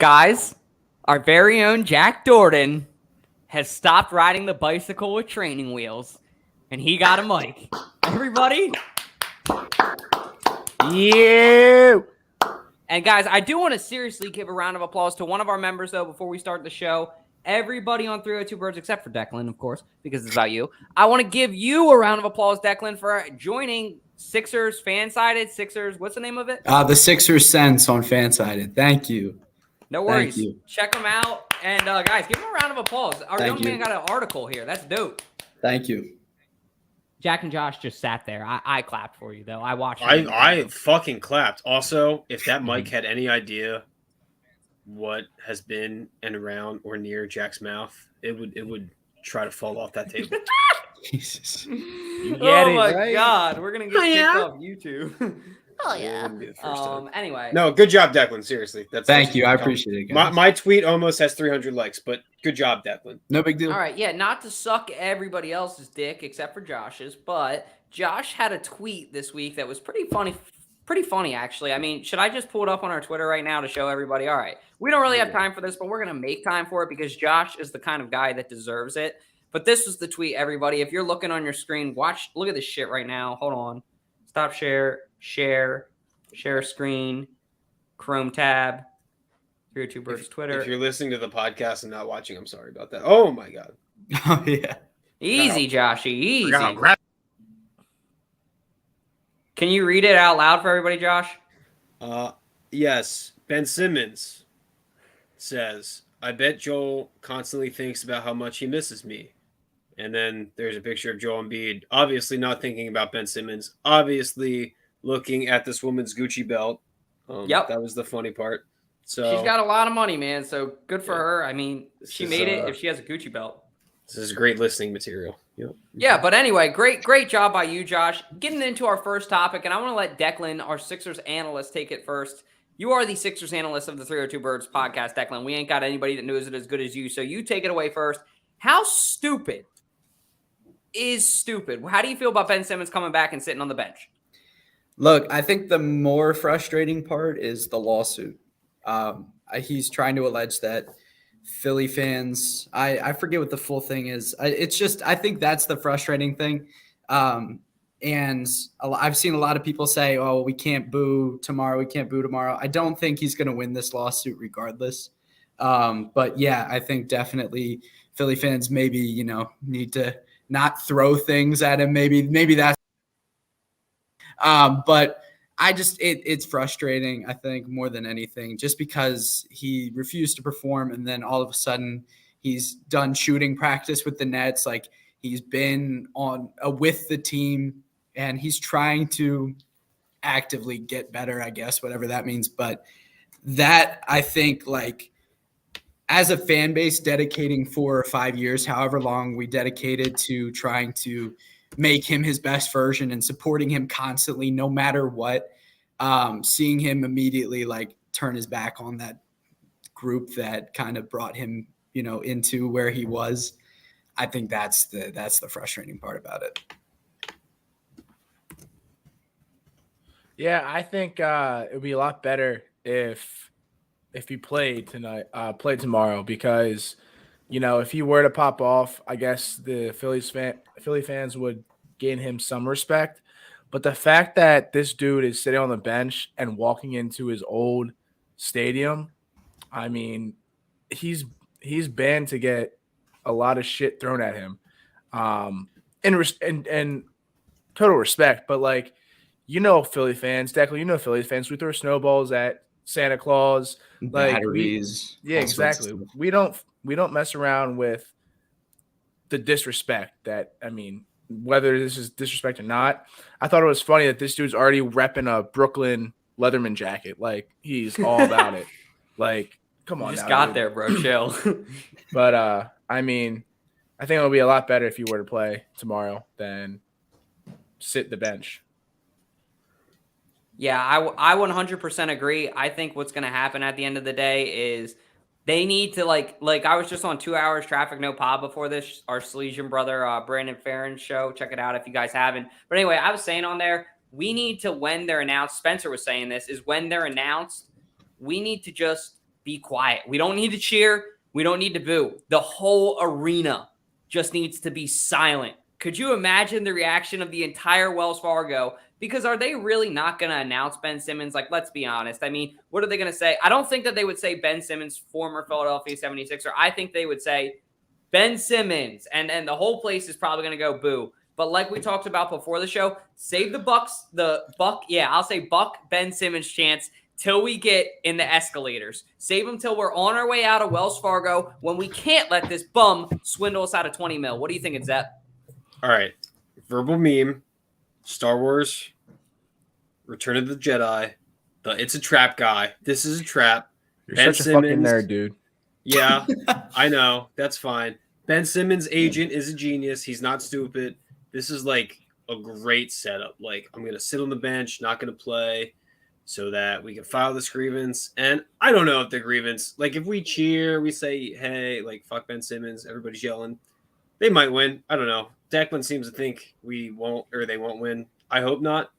Guys, our very own Jack Dordan has stopped riding the bicycle with training wheels, and he got a mic. Everybody. Yeah. And guys, I do want to seriously give a round of applause to one of our members, though, before we start the show. Everybody on 302 Birds, except for Declan, of course, because it's about you. I want to give you a round of applause, Declan, for joining Sixers Fansided. Sixers, what's the name of it? The Sixers Sense on Fansided. Thank you. No worries. Thank you. Check them out. And guys, give him a round of applause. Our Thank young you. man got an article here. That's dope. Thank you. Jack and Josh just sat there. I clapped for you, though. I watched it. I fucking clapped. Also, if that mic had any idea what has been and around or near Jack's mouth, it would try to fall off that table. Jesus. You get Oh it, my right? God, we're gonna get kicked off YouTube. Oh It yeah. wouldn't be the first time. Anyway. No, good job, Declan. Seriously, Thank you. I appreciate it, guys. My tweet almost has 300 likes, but good job, Declan. No big deal. All right, yeah, not to suck everybody else's dick except for Josh's, but Josh had a tweet this week that was pretty funny actually. I mean, should I just pull it up on our Twitter right now to show everybody? All right, we don't really have time for this, but we're gonna make time for it because Josh is the kind of guy that deserves it. But this was the tweet, everybody. If you're looking on your screen, look at this shit right now. Hold on, stop share screen, Chrome tab, 302 Birds Twitter. If you're listening to the podcast and not watching, I'm sorry about that. Oh my God. Oh, yeah. Easy, Joshy, easy. Grab- Can you read it out loud for everybody, Josh? Yes. Ben Simmons says, I bet Joel constantly thinks about how much he misses me. And then there's a picture of Joel Embiid, obviously not thinking about Ben Simmons, obviously looking at this woman's Gucci belt. Yep. That was the funny part. So She's got a lot of money, man, so good for her. I mean, she is, made it if she has a Gucci belt. This is great listening material. Yep. Yeah, but anyway, great job by you, Josh. Getting into our first topic, and I want to let Declan, our Sixers analyst, take it first. You are the Sixers analyst of the 302 Birds podcast, Declan. We ain't got anybody that knows it as good as you, so you take it away first. How stupid is stupid? How do you feel about Ben Simmons coming back and sitting on the bench? Look, I think the more frustrating part is the lawsuit. He's trying to allege that Philly fans, I forget what the full thing is. I think that's the frustrating thing. And I've seen a lot of people say, oh, we can't boo tomorrow. I don't think he's going to win this lawsuit regardless. But yeah, I think definitely Philly fans maybe, need to not throw things at him. Maybe that's, but it's frustrating, I think, more than anything, just because he refused to perform. And then all of a sudden he's done shooting practice with the Nets. Like, he's been on with the team and he's trying to actively get better, I guess, whatever that means. But that, I think, like, as a fan base dedicating 4 or 5 years, however long we dedicated to trying to make him his best version and supporting him constantly, no matter what, seeing him immediately like turn his back on that group that kind of brought him, into where he was. I think that's the frustrating part about it. Yeah, I think it would be a lot better if he played tomorrow, because if he were to pop off, I guess the Philly fans would gain him some respect. But the fact that this dude is sitting on the bench and walking into his old stadium, I mean, he's banned to get a lot of shit thrown at him. And total respect, but like, Philly fans, Declan, Philly fans, we throw snowballs at Santa Claus, like batteries. Yeah, exactly. We don't mess around with the disrespect that, I mean, whether this is disrespect or not. I thought it was funny that this dude's already repping a Brooklyn Leatherman jacket. Like, he's all about it. Like, come on. You just now, got dude. there, bro. Chill. But I mean, I think it'll be a lot better if you were to play tomorrow than sit the bench. Yeah, I 100% agree. I think what's going to happen at the end of the day is they need to, like I was just on 2 hours Traffic No Pod before this, our Salesian brother, Brandon Farron's show. Check it out if you guys haven't. But anyway, I was saying on there, we need to, when they're announced, Spencer was saying this, is when they're announced, we need to just be quiet. We don't need to cheer. We don't need to boo. The whole arena just needs to be silent. Could you imagine the reaction of the entire Wells Fargo? Because are they really not going to announce Ben Simmons? Like, let's be honest. I mean, what are they going to say? I don't think that they would say Ben Simmons, former Philadelphia 76er. I think they would say Ben Simmons, and the whole place is probably going to go boo. But like we talked about before the show, save the Bucks, I'll say Buck Ben Simmons chance till we get in the escalators. Save them till we're on our way out of Wells Fargo when we can't let this bum swindle us out of 20 mil. What do you think, Zep? All right. Verbal meme, Star Wars, Return of the Jedi, It's a Trap guy. This is a trap. You're Ben such a fucking Simmons, nerd, dude. Yeah, I know. That's fine. Ben Simmons' agent is a genius. He's not stupid. This is like a great setup. Like, I'm going to sit on the bench, not going to play, so that we can file this grievance. And I don't know if the grievance, like, if we cheer, we say, hey, like, fuck Ben Simmons, everybody's yelling, they might win. I don't know. Declan seems to think they won't win. I hope not.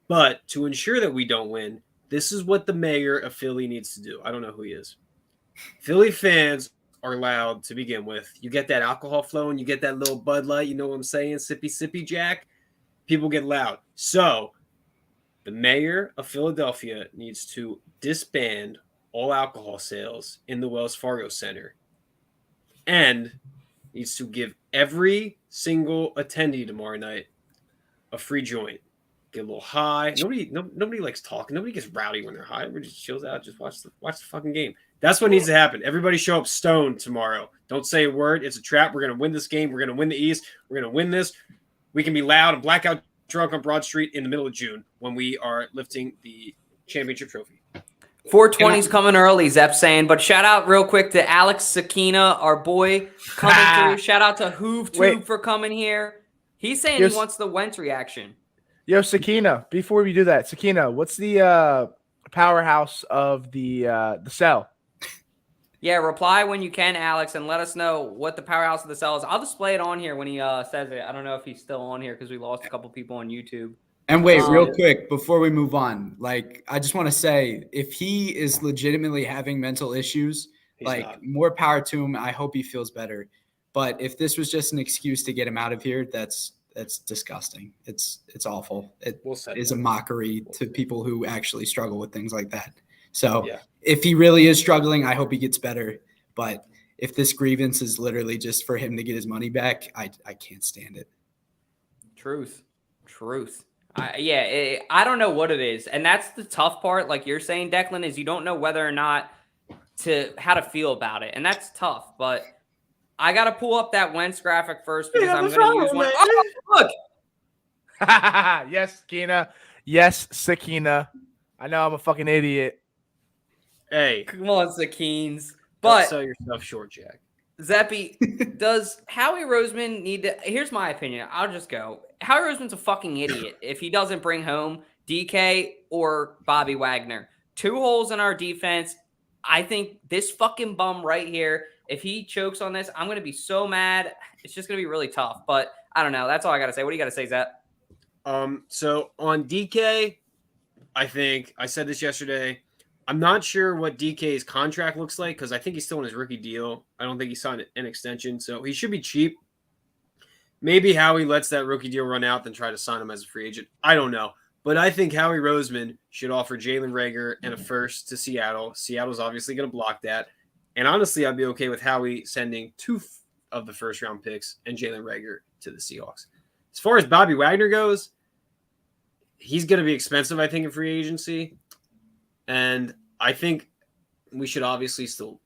But to ensure that we don't win, this is what the mayor of Philly needs to do. I don't know who he is. Philly fans are loud to begin with. You get that alcohol flowing, you get that little Bud Light, you know what I'm saying? Sippy, sippy, Jack. People get loud. So the mayor of Philadelphia needs to disband all alcohol sales in the Wells Fargo Center and needs to give every single attendee tomorrow night a free joint. Get a little high. Nobody likes talking. Nobody gets rowdy when they're high. Everybody just chills out, just watch the fucking game. That's what needs to happen. Everybody show up stoned tomorrow. Don't say a word. It's a trap. We're going to win this game. We're going to win the East. We're going to win this. We can be loud and blackout drunk on Broad Street in the middle of June when we are lifting the championship trophy. 420's coming early, Zep saying. But shout out real quick to Alex Sakina, our boy, coming through. Shout out to HoovTube for coming here. He's saying he wants the Wentz reaction. Yo, Sakina, before we do that, Sakina, what's the powerhouse of the cell? Yeah, reply when you can, Alex, and let us know what the powerhouse of the cell is. I'll display it on here when he says it. I don't know if he's still on here because we lost a couple people on YouTube. And wait, real quick, before we move on, like, I just want to say, if he is legitimately having mental issues, more power to him. I hope he feels better. But if this was just an excuse to get him out of here, that's disgusting. It's awful. It is a mockery to people who actually struggle with things like that. So if he really is struggling, I hope he gets better. But if this grievance is literally just for him to get his money back, I can't stand it. Truth. I don't know what it is. And that's the tough part, like you're saying, Declan, is you don't know whether or not how to feel about it. And that's tough. But I got to pull up that Wentz graphic first because I'm going to use one. Oh, look. Yes, Sakina. Yes, Sakina. I know I'm a fucking idiot. Hey. Come on, Sakines. Don't sell yourself short, Jack. Zeppy, does Howie Roseman need to – here's my opinion. I'll just go. Howie Roseman's a fucking idiot if he doesn't bring home DK or Bobby Wagner. 2 holes in our defense. I think this fucking bum right here, if he chokes on this, I'm going to be so mad. It's just going to be really tough. But I don't know. That's all I got to say. What do you got to say, Zep? So on DK, I think I said this yesterday. I'm not sure what DK's contract looks like because I think he's still in his rookie deal. I don't think he signed an extension, so he should be cheap. Maybe Howie lets that rookie deal run out, then try to sign him as a free agent. I don't know. But I think Howie Roseman should offer Jalen Reagor and a first to Seattle. Seattle's obviously going to block that. And honestly, I'd be okay with Howie sending 2 of the first-round picks and Jalen Reagor to the Seahawks. As far as Bobby Wagner goes, he's going to be expensive, I think, in free agency. And I think we should obviously still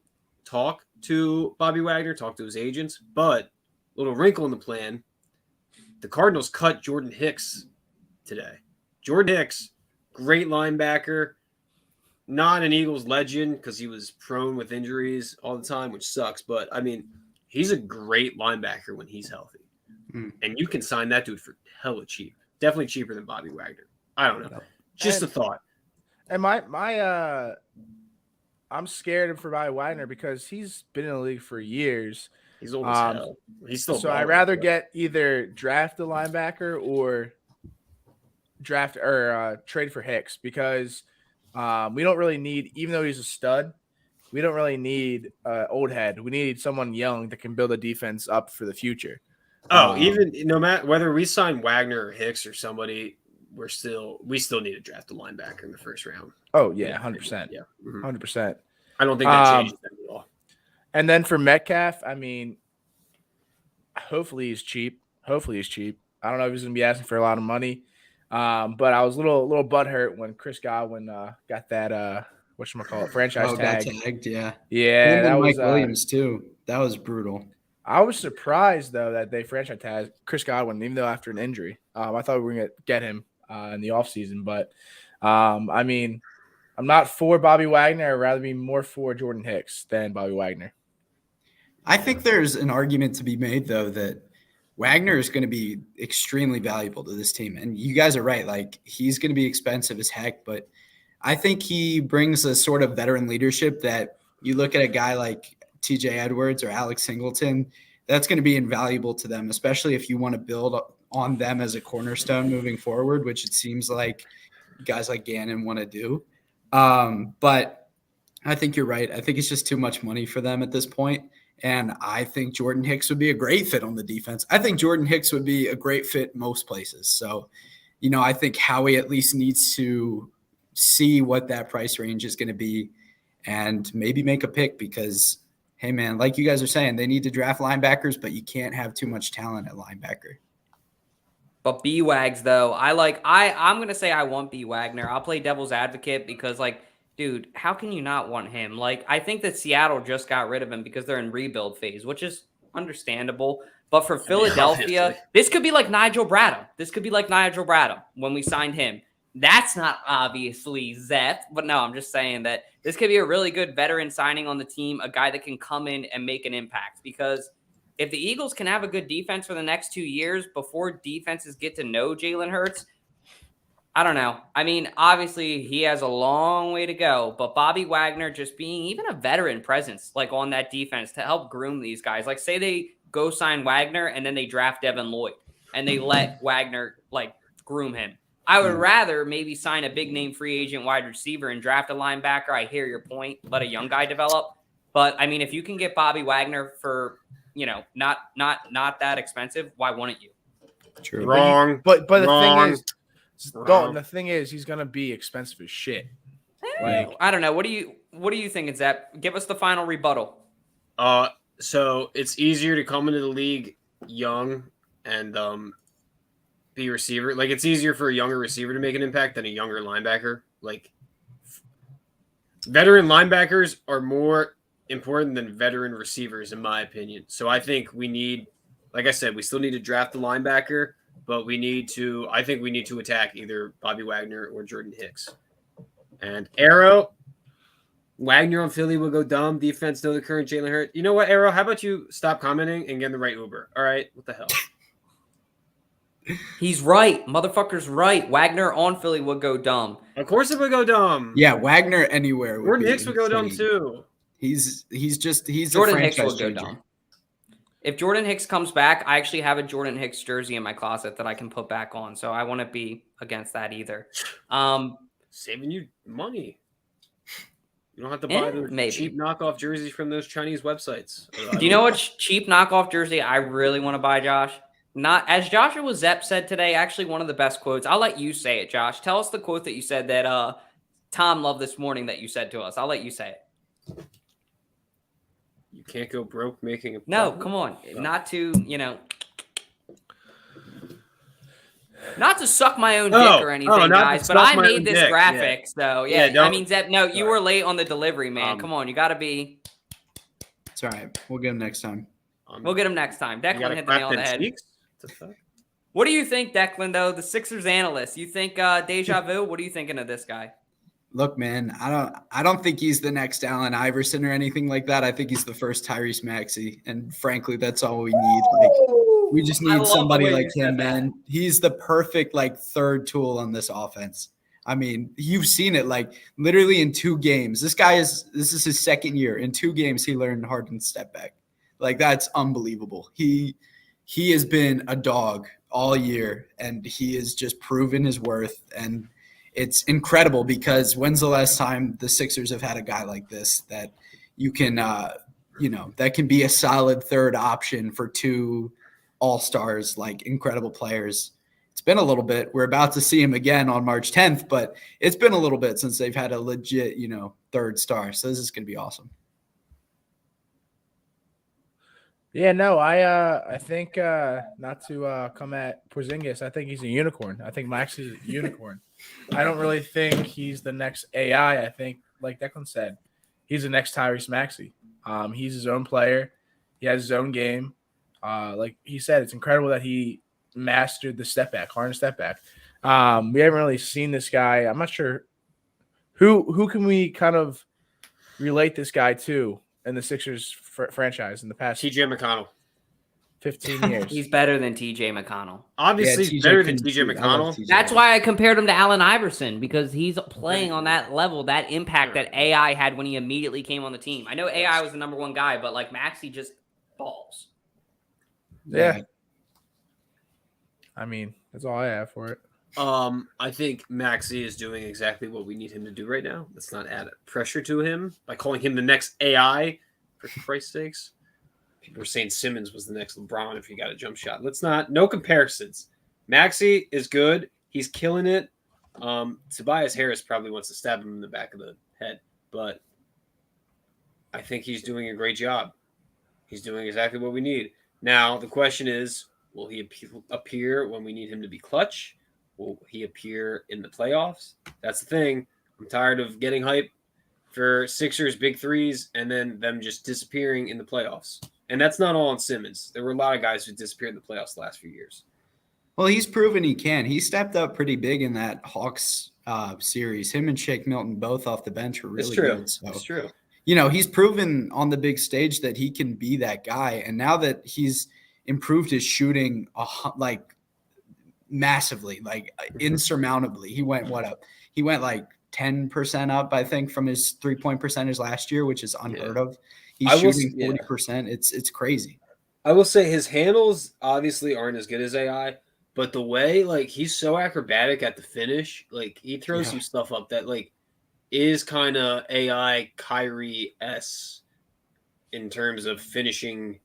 talk to Bobby Wagner, talk to his agents. But little wrinkle in the plan, the Cardinals cut Jordan Hicks today. Jordan Hicks, great linebacker, not an Eagles legend because he was prone with injuries all the time, which sucks. But, I mean, he's a great linebacker when he's healthy. And you can sign that dude for hella cheap. Definitely cheaper than Bobby Wagner. I don't know. Just a thought. And I'm scared for Bobby Wagner because he's been in the league for years. He's old as hell. He's still so I'd rather get either draft a linebacker or draft or trade for Hicks because we don't really need, even though he's a stud, we don't really need old head. We need someone young that can build a defense up for the future. Even no matter whether we sign Wagner or Hicks or somebody, we still need to draft a linebacker in the first round. Oh yeah, 100%. Yeah, 100%. I don't think that changes that at all. And then for Metcalf, I mean, hopefully he's cheap. I don't know if he's going to be asking for a lot of money. But I was a little butthurt when Chris Godwin got that whatchamacallit, franchise tag. Got tagged, yeah. Yeah, and that Mike was Williams too. That was brutal. I was surprised though that they franchise tagged Chris Godwin, even though after an injury. I thought we were going to get him in the offseason, but I mean, I'm not for Bobby Wagner. I'd rather be more for Jordan Hicks than Bobby Wagner. I think there's an argument to be made, though, that Wagner is going to be extremely valuable to this team. And you guys are right. Like, he's going to be expensive as heck, but I think he brings a sort of veteran leadership that you look at a guy like TJ Edwards or Alex Singleton, that's going to be invaluable to them, especially if you want to build on them as a cornerstone moving forward, which it seems like guys like Gannon want to do. But I think you're right. I think it's just too much money for them at this point. And I think Jordan Hicks would be a great fit on the defense. I think Jordan Hicks would be a great fit most places. So, I think Howie at least needs to see what that price range is going to be and maybe make a pick because, hey, man, like you guys are saying, they need to draft linebackers, but you can't have too much talent at linebacker. But B-Wags, though, I'm going to say I want B. Wagner. I'll play devil's advocate because, dude, how can you not want him? I think that Seattle just got rid of him because they're in rebuild phase, which is understandable. But for Philadelphia, this could be like Nigel Bradham. When we signed him. That's not obviously Zep, but no, I'm just saying that this could be a really good veteran signing on the team, a guy that can come in and make an impact. Because if the Eagles can have a good defense for the next 2 years before defenses get to know Jalen Hurts, I don't know. I mean, obviously, he has a long way to go, but Bobby Wagner just being even a veteran presence, on that defense to help groom these guys. Say they go sign Wagner and then they draft Devin Lloyd and they let Wagner, groom him. I would rather maybe sign a big-name free agent wide receiver and draft a linebacker. I hear your point. Let a young guy develop. But, I mean, if you can get Bobby Wagner for, not that expensive, why wouldn't you? True. Wrong. But the Wrong. thing is, Dalton, the thing is, he's gonna be expensive as shit. I don't know. What do you think, Zep? Give us the final rebuttal. So it's easier to come into the league young and be a receiver. It's easier for a younger receiver to make an impact than a younger linebacker. Veteran linebackers are more important than veteran receivers, in my opinion. So I think we need, like I said, we still need to draft the linebacker. But I think we need to attack either Bobby Wagner or Jordan Hicks. And Arrow, Wagner on Philly will go dumb. Defense, know the current Jalen Hurts. You know what, Arrow? How about you stop commenting and get in the right Uber? All right? What the hell? He's right. Motherfucker's right. Wagner on Philly would go dumb. Of course it would go dumb. Yeah, Wagner anywhere. Jordan Hicks would go dumb too. He's Jordan Hicks will go dumb. If Jordan Hicks comes back, I actually have a Jordan Hicks jersey in my closet that I can put back on. So I wouldn't be against that either. Saving you money. You don't have to buy the cheap knockoff jerseys from those Chinese websites. Do you know what cheap knockoff jersey I really want to buy, Josh? Not as Joshua Zepp said today, actually one of the best quotes. I'll let you say it, Josh. Tell us the quote that you said that Tom loved this morning that you said to us. I'll let you say it. You can't go broke making a No, come on. Not to, not to suck my own dick or anything, guys, but I made this graphic. Yeah. So, yeah. I mean, Zep, no, you were late on the delivery, man. Come on. You got to be. It's all right. We'll get him next time. We'll get him next time. Declan hit the nail on the head. What do you think, Declan, though? The Sixers analyst. You think deja vu? What are you thinking of this guy? Look, man, I don't think he's the next Allen Iverson or anything like that. I think he's the first Tyrese Maxey, and frankly, that's all we need. We just need somebody like him, man. He's the perfect third tool on this offense. I mean, you've seen it literally in 2 games. This is his second year. In 2 games, he learned Harden's step back. That's unbelievable. He has been a dog all year, and he has just proven his worth. And it's incredible because when's the last time the Sixers have had a guy like this that you can, that can be a solid third option for two all-stars, like incredible players. It's been a little bit. We're about to see him again on March 10th, but it's been a little bit since they've had a legit, third star. So this is going to be awesome. Yeah, no, I think not to come at Porzingis. I think he's a unicorn. I think Max is a unicorn. I don't really think he's the next AI. I think, like Declan said, he's the next Tyrese Maxey. He's his own player. He has his own game. Like he said, it's incredible that he mastered the step back, Harden step back. We haven't really seen this guy. I'm not sure who can we kind of relate this guy to in the Sixers franchise in the past TJ McConnell. 15 years. He's better than TJ McConnell. Obviously, TJ better than couldn't TJ shoot. I love McConnell. TJ. That's why I compared him to Allen Iverson, because he's playing on that level, that impact that AI had when he immediately came on the team. I know AI was the number one guy, but like Maxey just balls. Yeah. I mean, that's all I have for it. I think Maxey is doing exactly what we need him to do right now. Let's not add pressure to him by calling him the next AI, for Christ's sakes. People were saying Simmons was the next LeBron if he got a jump shot. No comparisons. Maxey is good. He's killing it. Tobias Harris probably wants to stab him in the back of the head, but I think he's doing a great job. He's doing exactly what we need. Now, the question is, will he appear when we need him to be clutch? Will he appear in the playoffs? That's the thing. I'm tired of getting hype for Sixers big threes and then them just disappearing in the playoffs. And that's not all on Simmons. There were a lot of guys who disappeared in the playoffs the last few years. Well, he's proven he can. He stepped up pretty big in that Hawks series. Him and Shake Milton both off the bench were really good. So, It's true. He's proven on the big stage that he can be that guy. And now that he's improved his shooting massively, like insurmountably, he went up? He went like 10% up, I think, from his 3-point percentage last year, which is unheard of. He's shooting 40%. It's crazy. I will say his handles obviously aren't as good as AI, but the way he's so acrobatic at the finish, he throws some stuff up that is kind of AI Kyrie-esque in terms of finishing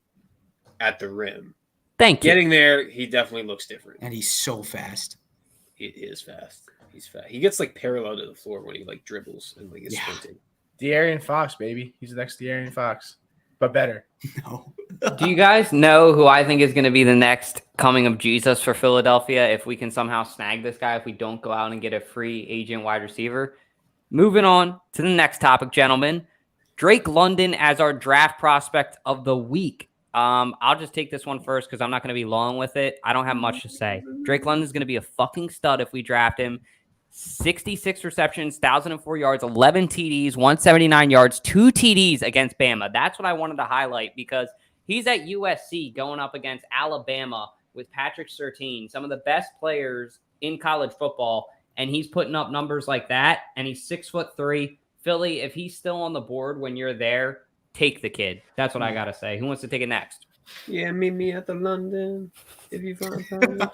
at the rim. Thank you. Getting there, he definitely looks different. And he's so fast. He is fast. He's fast. He gets parallel to the floor when he dribbles and is sprinting. De'Aaron Fox, baby. He's the next De'Aaron Fox, but better. No. Do you guys know who I think is going to be the next coming of Jesus for Philadelphia if we can somehow snag this guy, if we don't go out and get a free agent wide receiver? Moving on to the next topic, gentlemen. Drake London as our draft prospect of the week. I'll just take this one first because I'm not going to be long with it. I don't have much to say. Drake London's going to be a fucking stud if we draft him. 66 receptions, 1,004 yards, 11 TDs, 179 yards, 2 TDs against Bama. That's what I wanted to highlight because he's at USC going up against Alabama with Patrick Surtain, some of the best players in college football, and he's putting up numbers like that, and he's 6'3". Philly, if he's still on the board when you're there, take the kid. That's what I got to say. Who wants to take it next? Yeah, meet me at the London if you find time.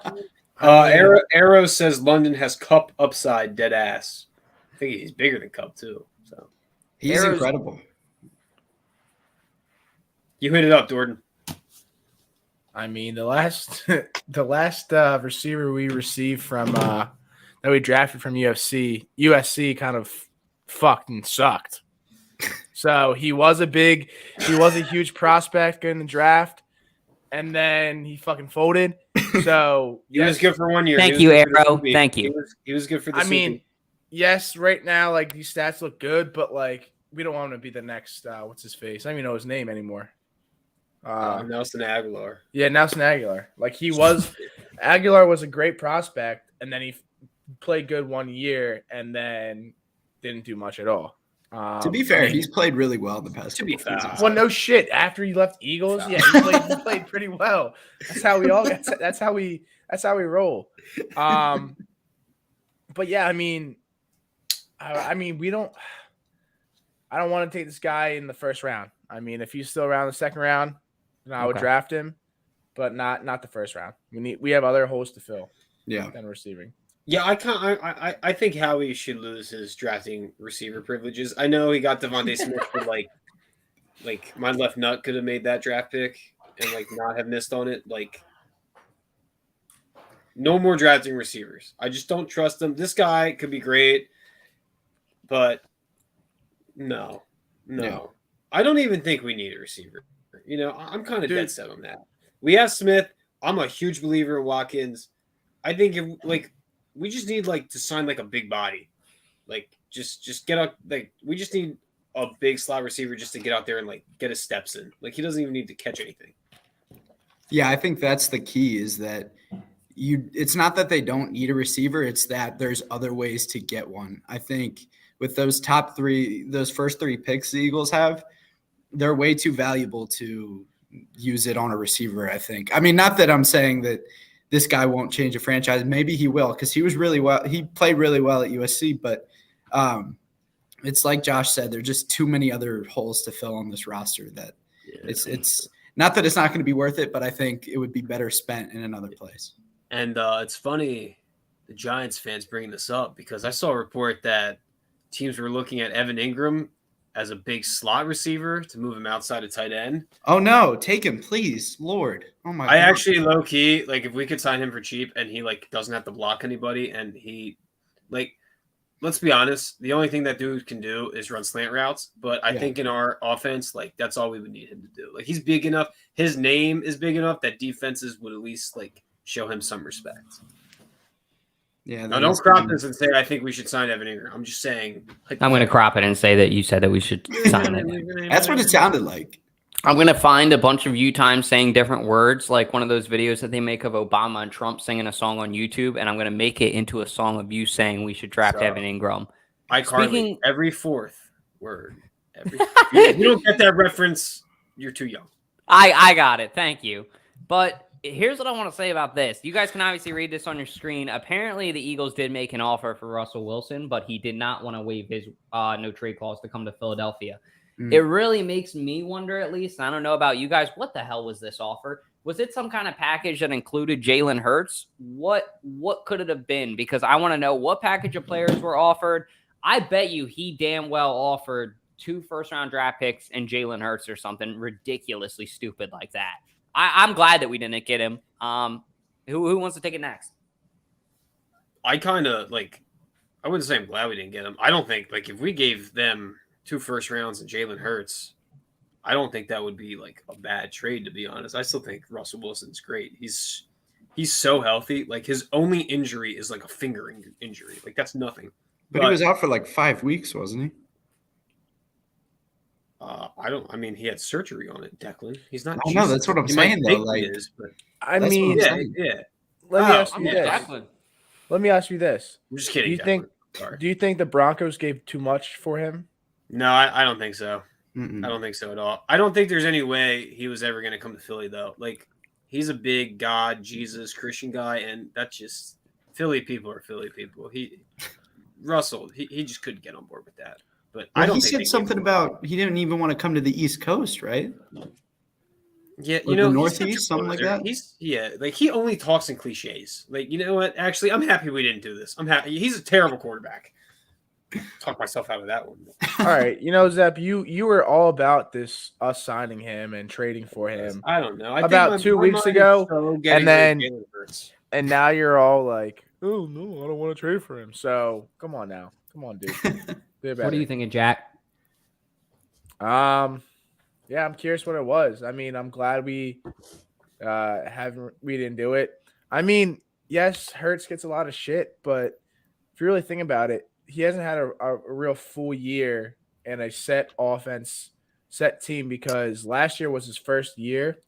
Arrow says London has Cup upside, dead ass. I think he's bigger than Cup too. So He's incredible. You hit it up, Jordan. I mean, the last receiver we received from that we drafted from USC kind of fucking sucked. So he was a huge prospect in the draft, and then he fucking folded. So he was good for 1 year. Thank you, Arrow. Thank you. He was good for the I mean, yes, right now, these stats look good, but we don't want him to be the next what's his face? I don't even know his name anymore. Nelson Aguilar. Yeah, Nelson Aguilar. Aguilar was a great prospect, and then he played good 1 year, and then didn't do much at all. To be fair, he's played really well in the past. To be fair, well, no shit. After he left Eagles, yeah, he played pretty well. That's how we all get. That's how we roll. But yeah, I mean, we don't. I don't want to take this guy in the first round. I mean, if he's still around the second round, then I would draft him, but not the first round. We have other holes to fill. Yeah, than receiving. Yeah, I think Howie should lose his drafting receiver privileges. I know he got Devonta Smith for like my left nut could have made that draft pick and like not have missed on it. Like, no more drafting receivers. I just don't trust them. This guy could be great, but no. No. I don't even think we need a receiver. You know, I'm kind of Dude. dead set on that. We have Smith. I'm a huge believer in Watkins. I think if like we just need like to sign like a big body, like just get out. Like we just need a big slot receiver just to get out there and like get his steps in. Like he doesn't even need to catch anything. Yeah, I think that's the key is that it's not that they don't need a receiver, it's that there's other ways to get one. I think with those first three picks the Eagles have, they're way too valuable to use it on a receiver, I think. I mean, not that I'm saying that this guy won't change a franchise. Maybe he will, because he played really well at USC, but it's like Josh said, there are just too many other holes to fill on this roster that it's not that it's not going to be worth it, but I think it would be better spent in another place. And it's funny, the Giants fans bringing this up because I saw a report that teams were looking at Evan Ingram as a big slot receiver to move him outside of tight end. Oh no, take him, please, Lord. Oh my God. I actually low key, like if we could sign him for cheap and he like doesn't have to block anybody and he like, let's be honest, the only thing that dude can do is run slant routes. But I think in our offense, like that's all we would need him to do. Like he's big enough, his name is big enough that defenses would at least like show him some respect. Yeah. Now don't crop this and say I think we should sign Evan Ingram. I'm just saying. Like, I'm going to crop it and say that you said that we should sign it. That's what it sounded like. I'm going to find a bunch of you times saying different words, like one of those videos that they make of Obama and Trump singing a song on YouTube, and I'm going to make it into a song of you saying we should draft Evan Ingram. iCarly, every fourth word. If you don't get that reference, you're too young. I got it. Thank you. But here's what I want to say about this. You guys can obviously read this on your screen. Apparently, the Eagles did make an offer for Russell Wilson, but he did not want to waive his no trade clause to come to Philadelphia. It really makes me wonder, at least, and I don't know about you guys, what the hell was this offer? Was it some kind of package that included Jalen Hurts? What could it have been? Because I want to know what package of players were offered. I bet you he damn well offered 2 first-round draft picks and Jalen Hurts or something ridiculously stupid like that. I'm glad that we didn't get him. Who wants to take it next? I kind of like. I wouldn't say I'm glad we didn't get him. I don't think like if we gave them 2 first rounds and Jalen Hurts, I don't think that would be like a bad trade, to be honest. I still think Russell Wilson's great. He's so healthy. Like his only injury is like a finger injury. Like that's nothing. But he was out for like 5 weeks, wasn't he? I mean, he had surgery on it, Declan. He's not. I know, that's what I'm saying, though. Like, I mean, yeah. Let me ask you this. Declan. Let me ask you this. I'm just kidding. Do you think the Broncos gave too much for him? No, I don't think so. I don't think so at all. I don't think there's any way he was ever going to come to Philly, though. Like, he's a big God, Jesus, Christian guy, and that's just Philly people are Philly people. Russell, he just couldn't get on board with that. But well, I don't he think said something about he didn't even want to come to the East Coast, right? Yeah, you know, the Northeast, something like that. Like he only talks in cliches. Like, you know what? Actually, I'm happy we didn't do this. I'm happy. He's a terrible quarterback. Talk myself out of that one. All right, you know, Zep, you were all about us signing him and trading for him. I don't know. About 2 weeks ago, and now you're all like, "Oh no, I don't want to trade for him." So come on now, dude. What are you thinking, Jack? Yeah, I'm curious what it was. I mean, I'm glad we didn't do it. I mean, yes, Hurts gets a lot of shit, but if you really think about it, he hasn't had a real full year and a set offense, set team, because last year was his first year,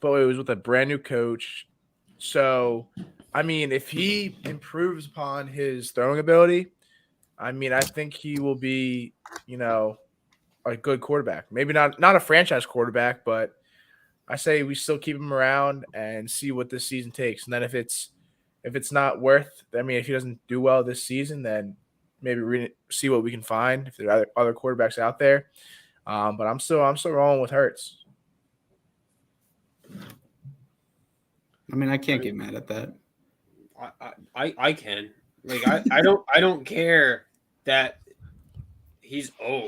but it was with a brand new coach. So, I mean, if he improves upon his throwing ability, I mean, I think he will be, you know, a good quarterback. Maybe not a franchise quarterback, but I say we still keep him around and see what this season takes. And then if it's not worth, I mean, if he doesn't do well this season, then maybe see what we can find if there are other quarterbacks out there. But I'm still rolling with Hurts. I mean, I can't get mad at that. I can. Like I don't care that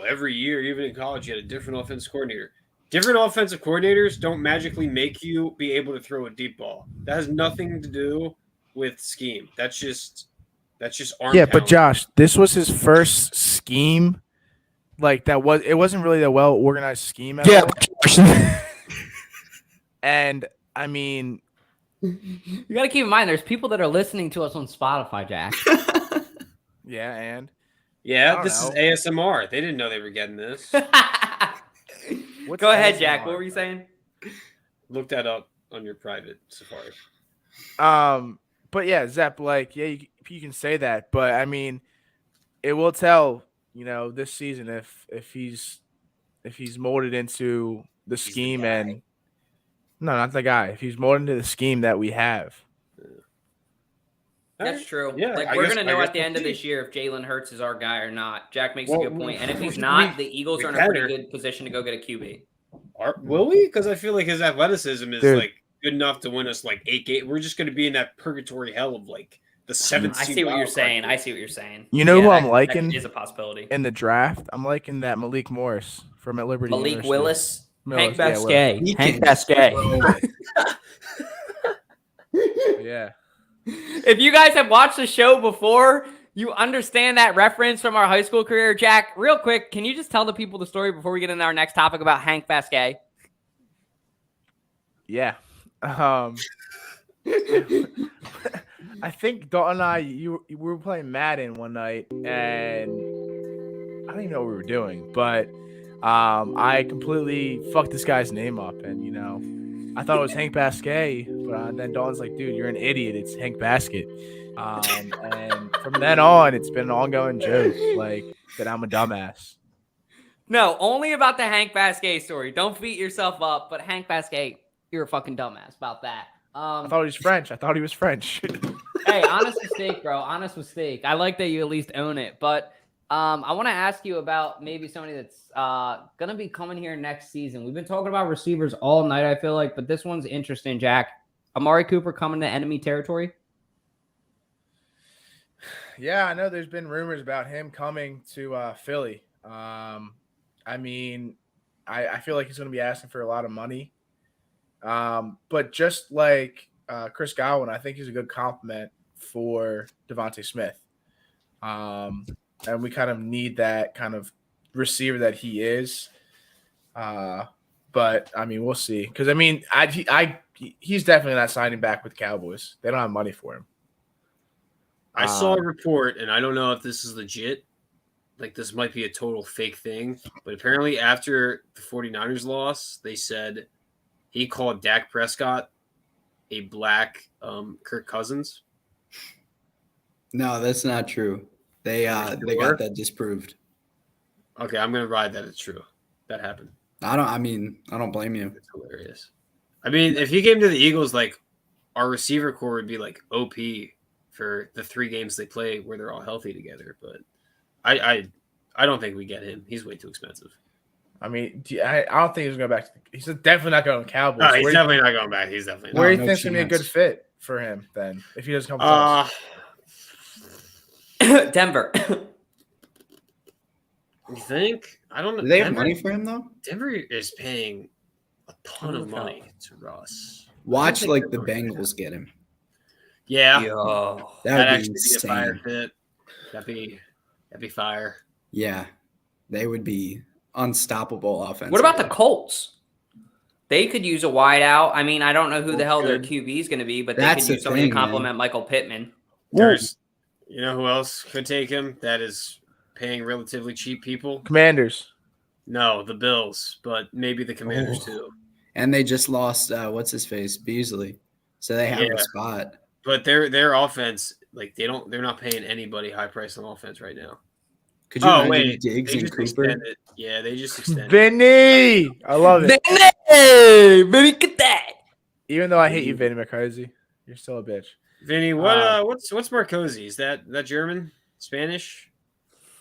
every year, even in college, you had a different offensive coordinator. Different offensive coordinators don't magically make you be able to throw a deep ball. That has nothing to do with scheme. That's just arm Yeah, but talent. Josh, this was his first scheme. Like it wasn't really a well organized scheme at all. And I mean, You got to keep in mind, there's people that are listening to us on Spotify, Jack. yeah, and Yeah, I this don't is ASMR. They didn't know they were getting this. what's Go ahead, Jack. ASMR? What were you saying? Look that up on your private Safari. But yeah, Zepp, like, yeah, you can say that, but I mean, it will tell, this season if he's molded into the scheme guy. and no, not the guy. If he's molded into the scheme that we have. That's true. Yeah, like I we're guess- gonna I know guess at the we'll end of see. this year if Jalen Hurts is our guy or not. Jack makes Well, a good point, and if he's we- not, the Eagles we are in a pretty better. good position to go get a QB. Will we? Because I feel like his athleticism is Dude. like good enough to win us like 8 games. We're just going to be in that purgatory hell of like the seventh. I seed see what you're wild card saying. team. I see what you're saying. You know who I'm that liking is a possibility. in the draft? I'm liking that Malik Morris from at Liberty Malik University. Willis, Hank Willis, Basquet, He Hank can Basquet. Yeah. If you guys have watched the show before, you understand that reference from our high school career. Jack, real quick, can you just tell the people the story before we get into our next topic about Hank Basquet? Yeah. I think Dalton and I, we were playing Madden one night, and I don't even know what we were doing, but I completely fucked this guy's name up, and I thought it was Hank Basquet, but then Dalton's like, dude, you're an idiot. It's Hank Basket. And from then on, it's been an ongoing joke, like that I'm a dumbass. No, only about the Hank Basquet story. Don't beat yourself up, but Hank Basquet, you're a fucking dumbass about that. I thought he was French. Hey, honest mistake, bro. Honest mistake. I like that you at least own it. But I want to ask you about maybe somebody that's going to be coming here next season. We've been talking about receivers all night, I feel like, but this one's interesting, Jack. Amari Cooper coming to enemy territory? Yeah, I know there's been rumors about him coming to Philly. I mean, I feel like he's going to be asking for a lot of money. But just like Chris Godwin, I think he's a good compliment for Devonta Smith. And we kind of need that kind of receiver that he is. But I mean, we'll see. Because I mean, he's definitely not signing back with Cowboys. They don't have money for him. I saw a report, and I don't know if this is legit. Like, this might be a total fake thing. But apparently after the 49ers loss, they said he called Dak Prescott a black Kirk Cousins. No, that's not true. They got that disproved. Okay, I'm gonna ride that it's true. That happened. I don't blame you. It's hilarious. I mean, if he came to the Eagles, like our receiver core would be like OP for the 3 games they play where they're all healthy together. But I don't think we get him. He's way too expensive. I mean, I don't think he's going back. He's definitely not going to Cowboys. No, he's definitely not going back. He's definitely Where not. do you think's going to be a good fit for him then if he doesn't come to us? Denver. You think? I don't know. Do they have money for him though? Denver is paying a ton of money to Russ. Watch like the Bengals get him. Yeah, Yo. That'd actually be be a fire insane. fit. That'd be fire. Yeah, they would be unstoppable offense. What about the Colts? They could use a wide out. I mean, I don't know who the hell their Good. QB is going to be, but they That's could use the somebody thing, to complement Michael Pittman. There's, you know who else could take him? That is paying relatively cheap people. Commanders. No, the Bills, but maybe the Commanders too. And they just lost what's his face, Beasley. So they have a spot. But their offense, like they're not paying anybody high price on offense right now. Could you imagine wait, Diggs they and just Cooper? extended. Yeah, they just extended. Vinny! I love it. Hey, Vinny, get that. Even though I hate you, Vinny McCarthy, you're still a bitch. Vinny, what's Marcosi? Is that German, Spanish,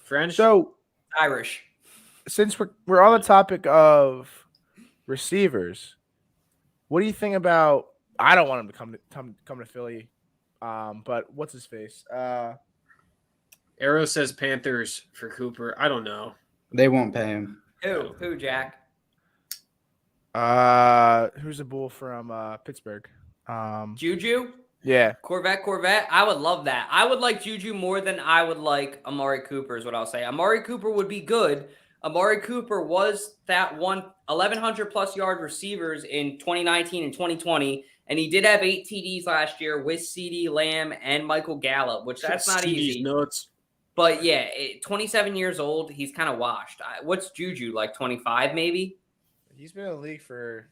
French? So Irish. since we're on the topic of receivers, what do you think about? I don't want him to come to Philly, but what's his face? Arrow says Panthers for Cooper. I don't know. They won't pay him. Who, Jack? Who's a bull from Pittsburgh? Juju? Yeah. Corvette. I would love that. I would like Juju more than I would like Amari Cooper is what I'll say. Amari Cooper would be good. Amari Cooper was that 1,100 plus yard receivers in 2019 and 2020. And he did have 8 TDs last year with CeeDee Lamb and Michael Gallup, which that's not easy. Nuts. But yeah, 27 years old, he's kind of washed. What's Juju, like 25 maybe? He's been in the league for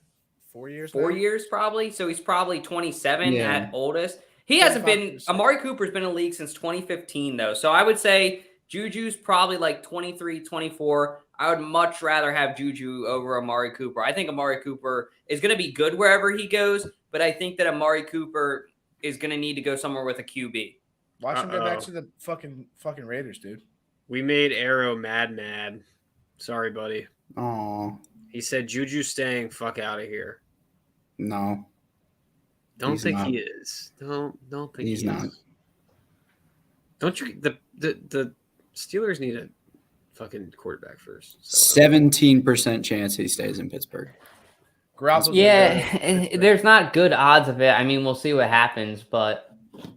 4 years. 4 now. years probably. So he's probably 27 Yeah. at oldest. He hasn't been – Amari Cooper's been in the league since 2015 though. So I would say Juju's probably like 23, 24. I would much rather have Juju over Amari Cooper. I think Amari Cooper is going to be good wherever he goes, but I think that Amari Cooper is going to need to go somewhere with a QB. Watch him go back to the fucking Raiders, dude. We made Arrow mad. Sorry, buddy. Oh, He said Juju staying. Fuck out of here. no. Don't He's think not. he is. Don't think He's he not. is. Don't you? The Steelers need a fucking quarterback first. So 17% chance he stays in Pittsburgh. There's not good odds of it. I mean, we'll see what happens, but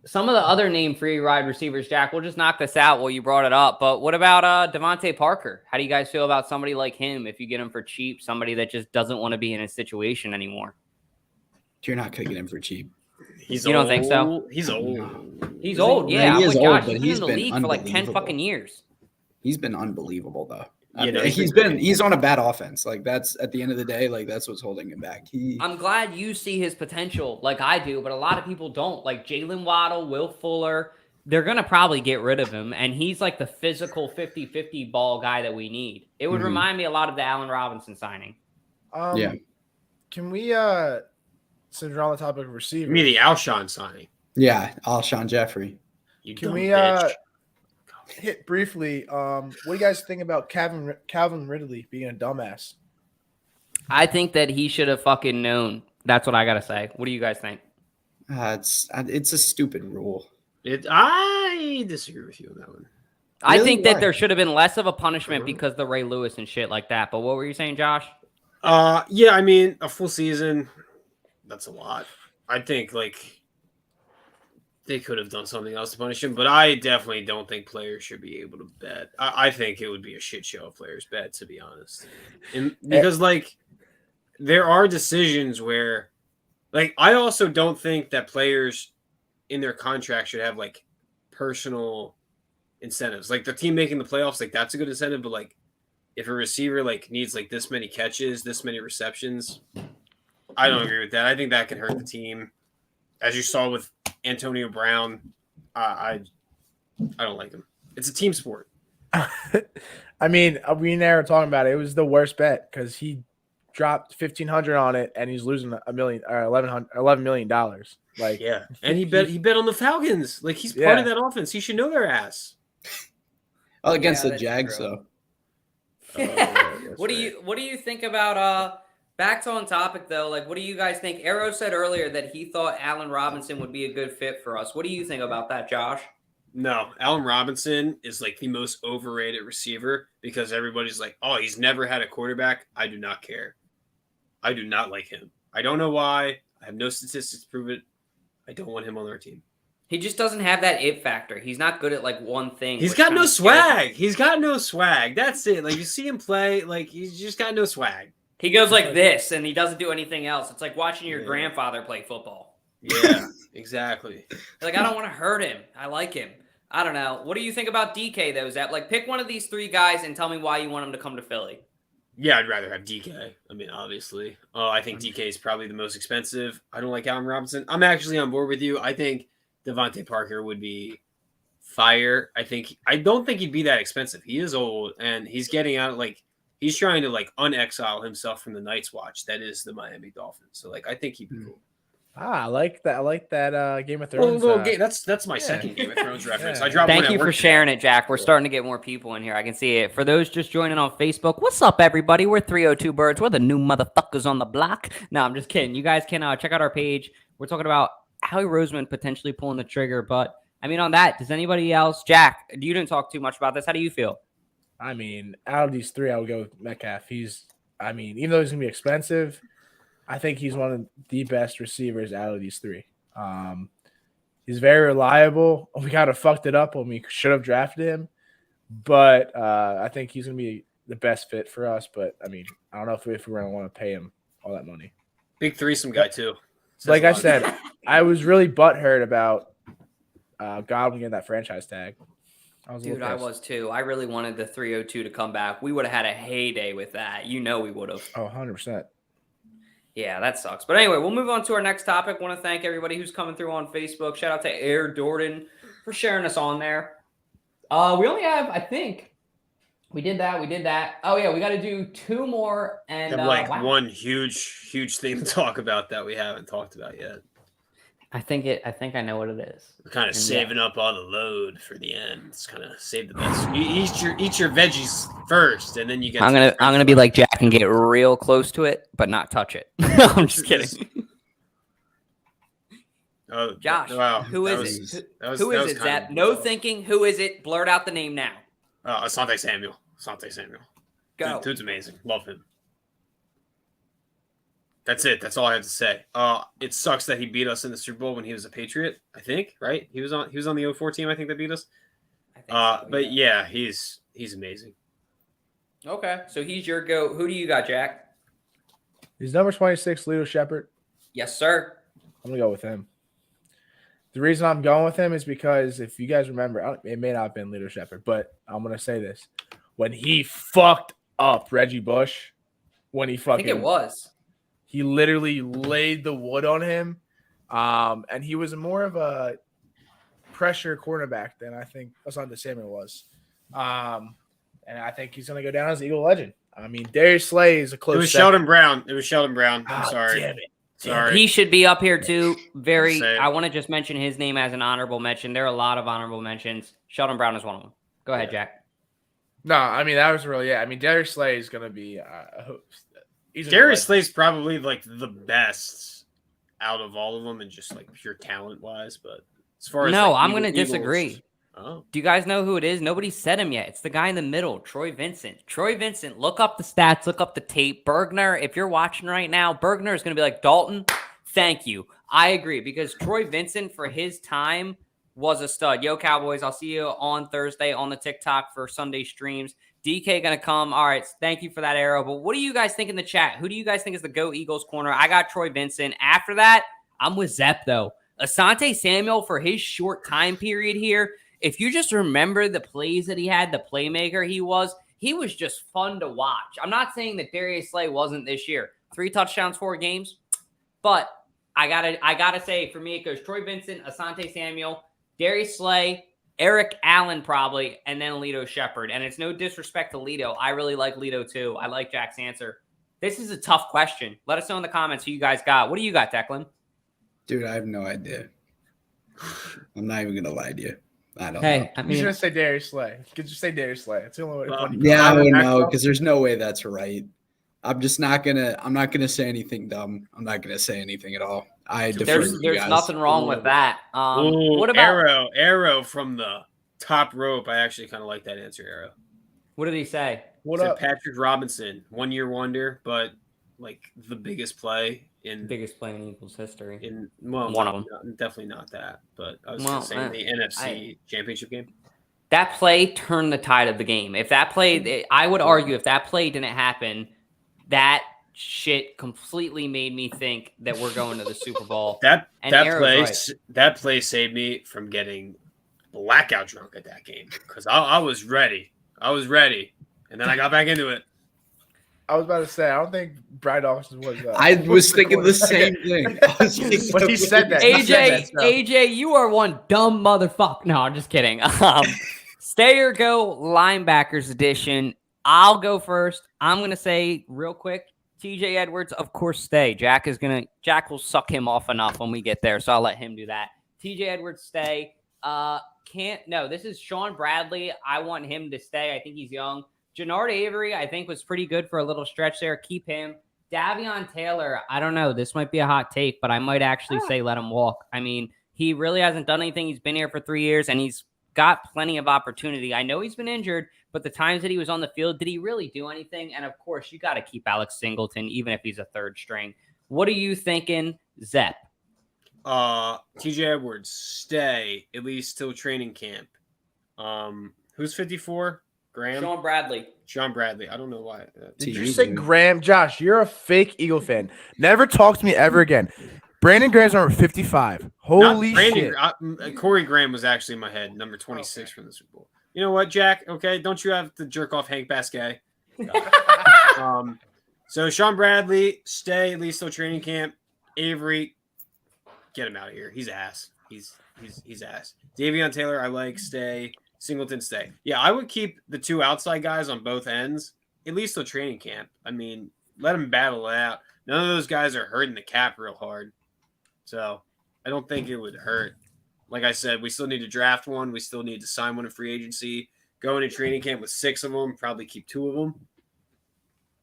some of the other name free wide receivers, Jack, we'll just knock this out while you brought it up. But what about Devonta Parker? How do you guys feel about somebody like him if you get him for cheap, somebody that just doesn't want to be in his situation anymore? You're not going to get him for cheap. he's You don't old. think so? He's old. He's old, yeah. He I'm is with old, Josh. but He's he's been in the been league for like 10 unbelievable. fucking years. He's been unbelievable, though. You know, He's on a bad offense. Like, that's at the end of the day, like, that's what's holding him back. I'm glad you see his potential like I do, but a lot of people don't. Like Jalen Waddle, Will Fuller, they're going to probably get rid of him, and he's like the physical 50-50 ball guy that we need. It would remind me a lot of the Allen Robinson signing. Yeah. Can we since we're on the topic of receivers, Give me the Alshon signing. Yeah, Alshon Jeffrey. You can dumb we bitch. hit briefly? What do you guys think about Calvin Ridley being a dumbass? I think that he should have fucking known. That's what I got to say. What do you guys think? It's a stupid rule. I disagree with you on that one. I Really? think that Why? there should have been less of a punishment because of the Ray Lewis and shit like that. But what were you saying, Josh? Yeah, I mean, a full season, that's a lot. I think, like, they could have done something else to punish him, but I definitely don't think players should be able to bet. I think it would be a shit show if players bet, to be honest. Because, like, there are decisions where, like, I also don't think that players in their contract should have, like, personal incentives. Like, the team making the playoffs, like, that's a good incentive, but, like, if a receiver, like, needs, like, this many catches, this many receptions, I don't agree with that. I think that can hurt the team. As you saw with Antonio Brown, I don't like him. It's a team sport. I mean, we and Aaron were talking about it. It was the worst bet because he dropped $1,500 on it and he's losing $11 million. Like, Yeah, and he bet on the Falcons. Like, he's part of that offense. He should know their ass. Well, against Yeah, the that's Jags, true. though. What do you think about back to on topic though? Like, what do you guys think? Arrow said earlier that he thought Allen Robinson would be a good fit for us. What do you think about that, Josh? No, Allen Robinson is like the most overrated receiver because everybody's like, oh, he's never had a quarterback. I do not care. I do not like him. I don't know why. I have no statistics to prove it. I don't want him on our team. He just doesn't have that it factor. He's not good at like one thing. He's which got kinda no scares me. swag. He's got no swag. That's it. Like, you see him play, like, he's just got no swag. He goes like this and he doesn't do anything else. It's like watching your Yeah. grandfather play football. Yeah, exactly. Like, I don't want to hurt him. I like him. I don't know. What do you think about DK though, Zap? Like, pick one of these three guys and tell me why you want him to come to Philly. Yeah, I'd rather have DK. I mean, obviously. I think DK is probably the most expensive. I don't like Allen Robinson. I'm actually on board with you. I think Devonta Parker would be fire. I don't think he'd be that expensive. He is old, and he's getting out, like, he's trying to, like, unexile himself from the Night's Watch. That is the Miami Dolphins. So, like, I think he'd be cool. I like that. I like that Game of Thrones. That's my second Game of Thrones reference. I dropped Thank one at you for work sharing today. it, Jack. We're starting to get more people in here. I can see it. For those just joining on Facebook, what's up, everybody? We're 302 Birds. We're the new motherfuckers on the block. No, I'm just kidding. You guys can check out our page. We're talking about Howie Roseman potentially pulling the trigger. But, I mean, on that, does anybody else? Jack, you didn't talk too much about this. How do you feel? I mean, out of these three, I would go with Metcalf. Even though he's gonna be expensive, I think he's one of the best receivers out of these three. He's very reliable. We kind of fucked it up when we should have drafted him, but I think he's gonna be the best fit for us. But I mean, I don't know if we're gonna want to pay him all that money. Big threesome guy too. Like I said, I was really butthurt about Godwin getting that franchise tag. Dude, I was too. I really wanted the 302 to come back. We would have had a heyday with that. You know we would have. Oh, 100%. Yeah, that sucks. But anyway, we'll move on to our next topic. Want to thank everybody who's coming through on Facebook. Shout out to Air Jordan for sharing us on there. We only have, I think, we did that. Oh, yeah, we got to do 2 more. And have one huge thing to talk about that we haven't talked about yet. I think I know what it is. We're kind of saving up all the load for the end. It's kind of save the best. You eat your veggies first, and then you get. I'm gonna be like Jack and get real close to it, but not touch it. I'm just kidding. Oh, Josh, wow. Who is it? Who is it, Zap? No thinking. Who is it? Blurt out the name now. Asante Samuel. Go. Dude's amazing. Love him. That's it. That's all I have to say. It sucks that he beat us in the Super Bowl when he was a Patriot, I think, right? He was on the 04 team, I think, that beat us. I think so, but yeah, he's amazing. Okay. So he's your go. Who do you got, Jack? He's number 26, Lito Shepherd. Yes, sir. I'm going to go with him. The reason I'm going with him is because if you guys remember, it may not have been Lito Shepherd, but I'm going to say this. When he fucked up Reggie Bush, I think it was. He literally laid the wood on him, and he was more of a pressure cornerback than I think Asante Samuel was. And I think he's going to go down as Eagle legend. I mean, Darius Slay is a close. It was Sheldon Brown. I'm sorry. Damn it. Sorry. He should be up here too. I want to just mention his name as an honorable mention. There are a lot of honorable mentions. Sheldon Brown is one of them. Go ahead, Jack. No, I mean, that was really it. I mean, Darius Slay is going to be Darius Slay's probably like the best out of all of them, and just like pure talent wise. But as far as I'm going to disagree. Oh. Do you guys know who it is? Nobody said him yet. It's the guy in the middle, Troy Vincent. Troy Vincent, look up the stats, look up the tape. Bergner, if you're watching right now, Bergner is going to be like, Dalton, thank you. I agree, because Troy Vincent, for his time, was a stud. Yo, Cowboys, I'll see you on Thursday on the TikTok for Sunday streams. DK going to come. All right, thank you for that arrow. But what do you guys think in the chat? Who do you guys think is the Go Eagles corner? I got Troy Vincent. After that, I'm with Zep, though. Asante Samuel, for his short time period here, if you just remember the plays that he had, the playmaker he was just fun to watch. I'm not saying that Darius Slay wasn't this year. 3 touchdowns, 4 games. But I gotta say, for me, it goes Troy Vincent, Asante Samuel, Darius Slay, Eric Allen probably, and then Lito Shepherd. And it's no disrespect to Lito. I really like Lito too. I like Jack's answer. This is a tough question. Let us know in the comments who you guys got. What do you got, Declan? Dude, I have no idea. I'm not even going to lie to you. I don't know. I mean, you should say Darius Slay. You could just say Darius Slay. It's the only way to put it. Yeah, I don't know, because there's no way that's right. I'm not gonna say anything dumb. I'm not gonna say anything at all. There's nothing wrong with that. What about Arrow from the top rope? I actually kind of like that answer, Arrow. What did he say? Patrick Robinson, 1-year wonder, but like the biggest play in Eagles history. One of them, definitely not that. But I was saying the NFC Championship game. That play turned the tide of the game. If that play, I would argue, if that play didn't happen, that shit completely made me think that we're going to the Super Bowl. That play saved me from getting blackout drunk at that game, because I was ready. And then I got back into it. I was about to say, I don't think Brad Dawson was. I was thinking the same thing. But he said that. AJ, you are one dumb motherfucker. No, I'm just kidding. Stay or go linebackers edition. I'll go first. I'm gonna say real quick, TJ Edwards, of course, stay. Jack will suck him off enough when we get there, so I'll let him do that. TJ Edwards, stay. This is Sean Bradley. I want him to stay. I think he's young. Jannard Avery, I think, was pretty good for a little stretch there. Keep him. Davion Taylor, I don't know. This might be a hot take, but I might actually say let him walk. I mean, he really hasn't done anything. He's been here for 3 years, and he's got plenty of opportunity. I know he's been injured, but the times that he was on the field, did he really do anything? And of course, you got to keep Alex Singleton, even if he's a third string. What are you thinking, Zepp? TJ Edwards, stay at least till training camp. Who's 54? Graham? Sean Bradley. I don't know why. Did you say Graham? Josh, you're a fake Eagle fan. Never talk to me ever again. Brandon Graham's number 55. Holy shit. Corey Graham was actually in my head, number 26 from the Super Bowl. You know what, Jack? Okay, don't you have to jerk off Hank Basquet? So Sean Bradley, stay at least till training camp. Avery, get him out of here. He's ass. He's ass. Davion Taylor, I like, stay. Singleton, stay. Yeah, I would keep the two outside guys on both ends, at least till training camp. I mean, let them battle it out. None of those guys are hurting the cap real hard. So I don't think it would hurt. Like I said, we still need to draft one. We still need to sign one in free agency. Go into training camp with 6 of them. Probably keep 2 of them.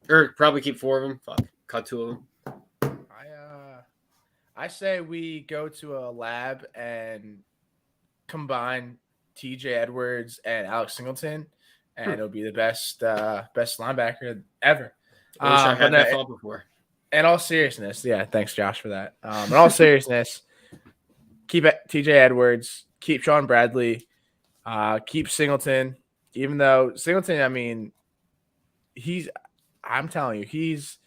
Or probably keep 4 of them. Fuck. Cut 2 of them. I say we go to a lab and combine TJ Edwards and Alex Singleton, and it'll be the best linebacker ever. I wish I had that thought before. In all seriousness, yeah, thanks, Josh, for that. In all seriousness, keep TJ Edwards, keep Sean Bradley, keep Singleton. Even though Singleton, I mean, I'm telling you, he's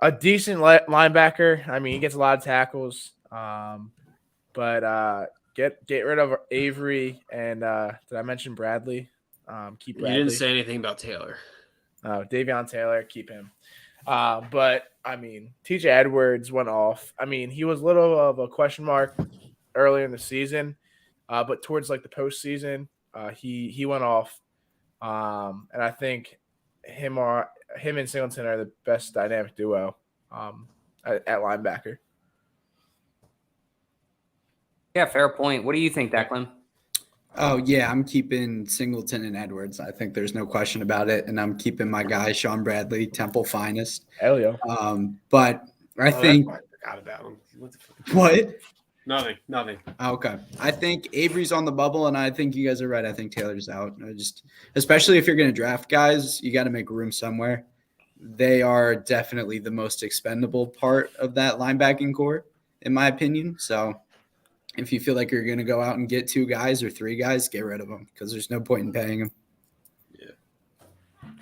a decent linebacker. I mean, he gets a lot of tackles, but get rid of Avery and did I mention Bradley? Keep Bradley. You didn't say anything about Taylor. Davion Taylor, keep him. But I mean, TJ Edwards went off. I mean, he was a little of a question mark earlier in the season, but towards like the postseason, he went off. And I think him and Singleton are the best dynamic duo at linebacker. Yeah, fair point. What do you think, Declan? Oh, yeah, I'm keeping Singleton and Edwards. I think there's no question about it. And I'm keeping my guy, Sean Bradley, Temple finest. Hell yeah. But I think – I forgot about him. What? Nothing. Okay. I think Avery's on the bubble, and I think you guys are right. I think Taylor's out. Especially if you're going to draft guys, you got to make room somewhere. They are definitely the most expendable part of that linebacking core, in my opinion. So if you feel like you're going to go out and get 2 guys or 3 guys, get rid of them because there's no point in paying them. Yeah.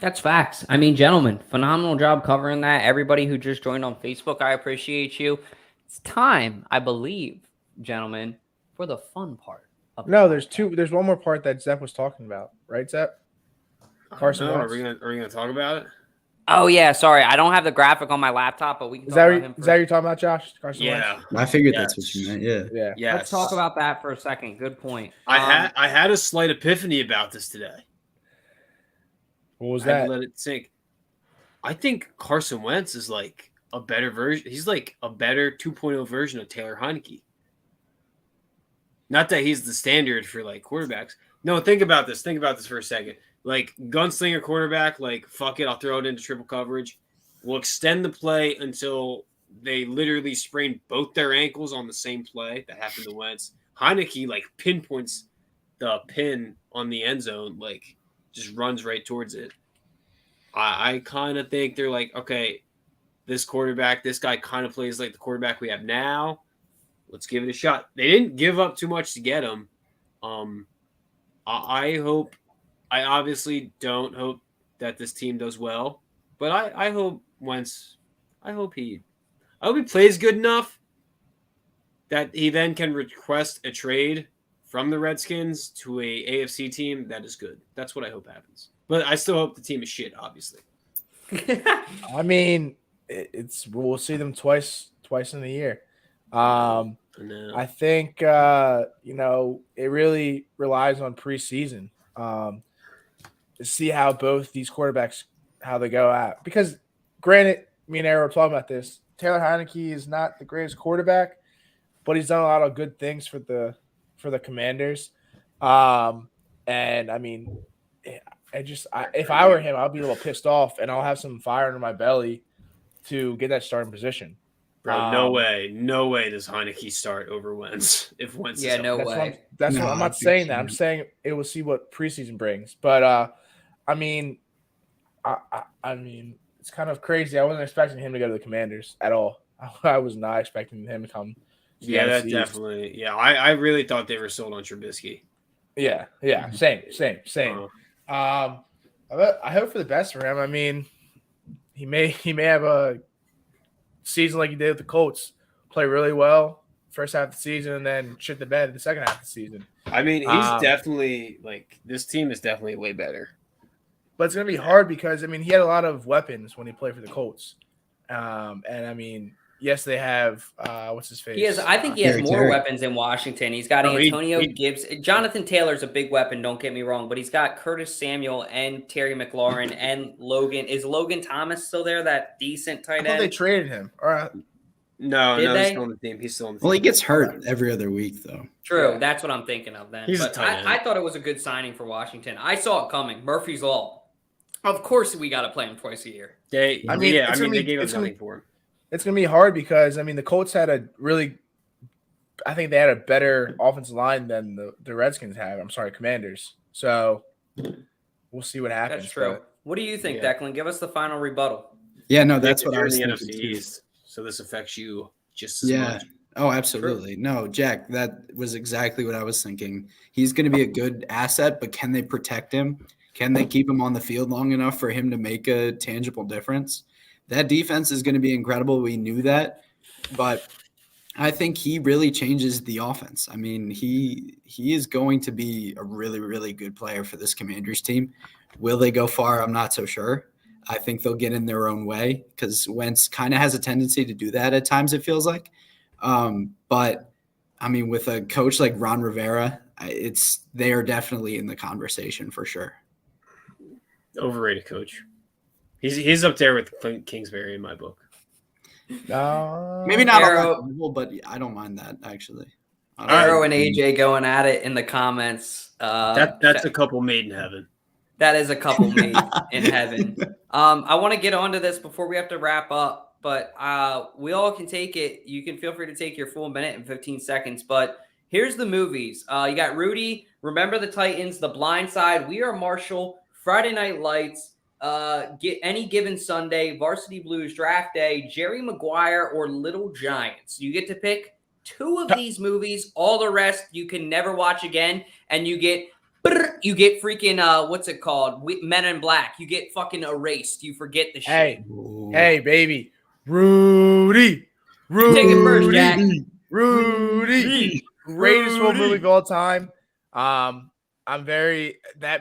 That's facts. I mean, gentlemen, phenomenal job covering that. Everybody who just joined on Facebook, I appreciate you. It's time, I believe, gentlemen, for the fun part. No, there's one more part that Zepp was talking about, right, Zepp? Carson Are Wentz. we gonna talk about it? Oh, yeah, sorry. I don't have the graphic on my laptop, but we can Is talk that about him. what you're talking about, Josh? Carson Yeah. Wentz? I figured that's what you meant, yeah. Yeah. Yes. Let's talk about that for a second. Good point. I had a slight epiphany about this today. What was I had that? to let it sink. I think Carson Wentz is like a better version. He's like a better 2.0 version of Taylor Heineke. Not that he's the standard for like quarterbacks. No, think about this. Think about this for a second. Like gunslinger quarterback, like fuck it, I'll throw it into triple coverage. We'll extend the play until they literally sprain both their ankles on the same play. That happened to Wentz. Heineke like pinpoints the pin on the end zone, like just runs right towards it. I kind of think they're like, okay, this guy kind of plays like the quarterback we have now. Let's give it a shot. They didn't give up too much to get him. I obviously don't hope that this team does well, but I hope Wentz, I hope he plays good enough that he then can request a trade from the Redskins to a AFC team that is good. That's what I hope happens. But I still hope the team is shit, obviously. I mean, we'll see them twice in the year. I think it really relies on preseason to see how both these quarterbacks how they go out. Because granted, me and Aaron were talking about this. Taylor Heineke is not the greatest quarterback, but he's done a lot of good things for the Commanders. And I mean, if I were him, I'd be a little pissed off, and I'll have some fire under my belly to get that starting position. Bro, no way does Heineke start over Wentz if Wentz is no healthy. way. That's No, what I'm not I saying think that. I'm so. saying it will see what preseason brings. But I mean, I mean, it's kind of crazy. I wasn't expecting him to go to the Commanders at all. I was not expecting him to come to the Yeah, that NFC. definitely. Yeah, I really thought they were sold on Trubisky. Yeah, same. I hope for the best for him. I mean, he may have a season like he did with the Colts, play really well first half of the season, and then shit the bed in the second half of the season. I mean, he's definitely this team is definitely way better. But it's gonna be hard because I mean he had a lot of weapons when he played for the Colts, and I mean yes they have what's his face? He has. I think he has Terry more Terry. weapons in Washington. He's got No, Antonio Gibbs. Jonathan Taylor's a big weapon. Don't get me wrong, but he's got Curtis Samuel and Terry McLaurin and Logan. Is Logan Thomas still there? That decent I tight thought they end. traded him. No, Did he's they? still on the team. He's still on the team. Well, he gets hurt every other week, though. True. Yeah. That's what I'm thinking of then. He's a But tight end. I thought it was a good signing for Washington. I saw it coming. Murphy's Law. Of course, we got to play him twice a year. They gave up nothing for him. It's gonna be hard because I mean the Colts had I think they had a better offensive line than the Redskins have. I'm sorry, Commanders. So we'll see what happens. That's true. but- What do you think, Yeah. Declan? Give us the final rebuttal. Yeah, no, that's Nick, what I you're was in the thinking NFC too. East, so this affects you just as Yeah. much. Oh, absolutely. No, Jack, that was exactly what I was thinking. He's going to be a good asset, but can they protect him? Can they keep him on the field long enough for him to make a tangible difference? That defense is going to be incredible. We knew that, but I think he really changes the offense. I mean, he is going to be a really, really good player for this Commanders team. Will they go far? I'm not so sure. I think they'll get in their own way because Wentz kind of has a tendency to do that at times, it feels like. But I mean, with a coach like Ron Rivera, they are definitely in the conversation for sure. Overrated coach. He's up there with Clint Kingsbury in my book. Maybe not on Arrow- that level, but I don't mind that actually. Arrow and AJ going at it in the comments. That's a couple made in heaven. That is a couple made in heaven. I want to get onto this before we have to wrap up, but we all can take it. You can feel free to take your full minute and 15 seconds. But here's the movies. You got Rudy, Remember the Titans, The Blind Side, We Are Marshall, Friday Night Lights, Get Any Given Sunday, Varsity Blues, Draft Day, Jerry Maguire, or Little Giants. You get to pick 2 of these movies. All the rest you can never watch again, and you get freaking what's it called? Men in Black. You get fucking erased. You forget the shit. Hey, baby, Rudy, Take it first, Jack. Rudy, greatest football movie of all time. That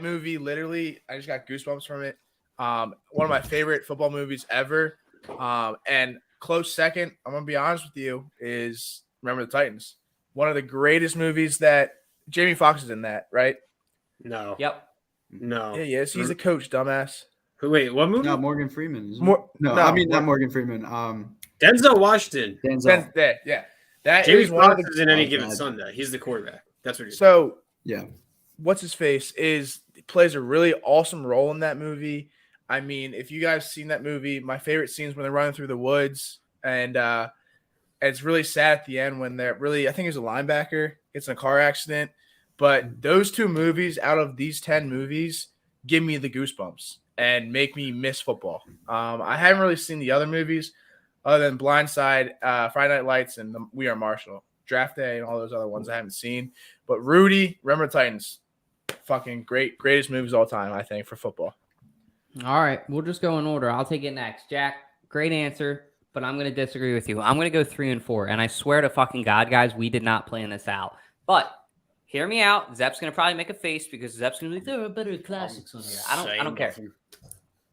movie literally, I just got goosebumps from it. One of my favorite football movies ever. And close second, I'm gonna be honest with you, is Remember the Titans. One of the greatest movies that Jamie Foxx is in that, right? No. Yep. No. Yeah, yes, he's a coach, dumbass. Wait, what movie? No, Morgan Freeman. Isn't More, it? No, I mean not Morgan Freeman. Denzel Washington. Denzel. Yeah. That Jamie is one of Foxx the is in Any Given God. Sunday. He's the quarterback. That's what you're so Yeah. what's his face plays a really awesome role in that movie. I mean, if you guys seen that movie, my favorite scenes when they're running through the woods, and it's really sad at the end when I think he was a linebacker, gets in a car accident. But those 2 movies out of these 10 movies give me the goosebumps and make me miss football. I haven't really seen the other movies other than Blind Side, Friday Night Lights, and We Are Marshall, Draft Day, and all those other ones I haven't seen. But Rudy, Remember the Titans, fucking greatest movies of all time, I think, for football. All right, we'll just go in order. I'll take it next. Jack, great answer, but I'm going to disagree with you. I'm going to go 3 and 4, and I swear to fucking God, guys, we did not plan this out. But hear me out. Zep's going to probably make a face because Zep's going to be like, there are better classics on here. I don't care.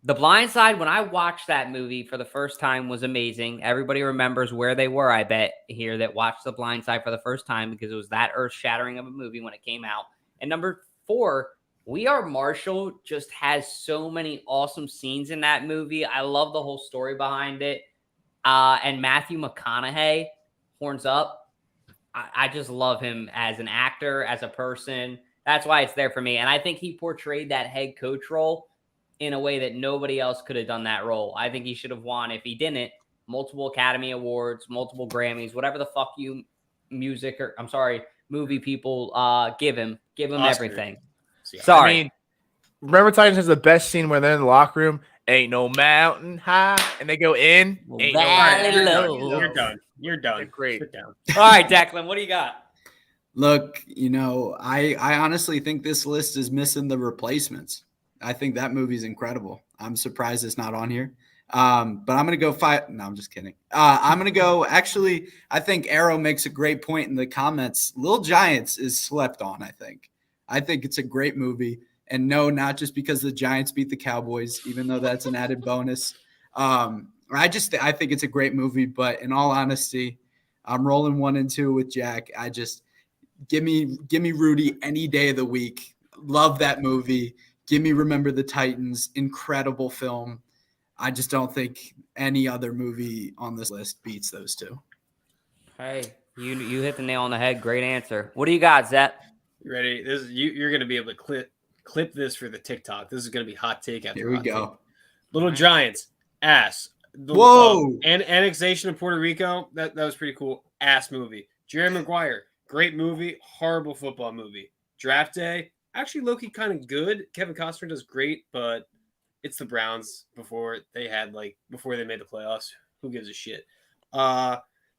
The Blind Side, when I watched that movie for the first time, was amazing. Everybody remembers where they were, I bet, here that watched The Blind Side for the first time because it was that earth-shattering of a movie when it came out. And number 4, We Are Marshall just has so many awesome scenes in that movie. I love the whole story behind it. And Matthew McConaughey, horns up. I just love him as an actor, as a person. That's why it's there for me. And I think he portrayed that head coach role in a way that nobody else could have done that role. I think he should have won. If he didn't, multiple Academy Awards, multiple Grammys, whatever the fuck you movie people give him Oscar. everything. See, Sorry. I mean, remember Titans has the best scene where they're in the locker room. Ain't no mountain high, and they go in. Ain't no Valley mountain low. You're done. They're great. Sit down. All right, Declan, what do you got? Look, I honestly think this list is missing the Replacements. I think that movie's incredible. I'm surprised it's not on here. But I'm going to go No, I'm just kidding. I'm going to go. Actually, I think Arrow makes a great point in the comments. Little Giants is slept on, I think. I think it's a great movie. And no, not just because the Giants beat the Cowboys, even though that's an added bonus. I think it's a great movie. But in all honesty, I'm rolling 1 and 2 with Jack. I just give me Rudy any day of the week. Love that movie. Give me Remember the Titans. Incredible film. I just don't think any other movie on this list beats those two. Hey, you hit the nail on the head. Great answer. What do you got, Zep? You ready? You're going to be able to clip this for the TikTok. This is going to be hot take after Here we hot go. take. Little Giants, ass. Whoa. And annexation of Puerto Rico, that was pretty cool. Ass movie. Jerry Maguire, great movie. Horrible football movie. Draft Day, actually low-key kind of good. Kevin Costner does great, but it's the Browns before they made the playoffs. Who gives a shit?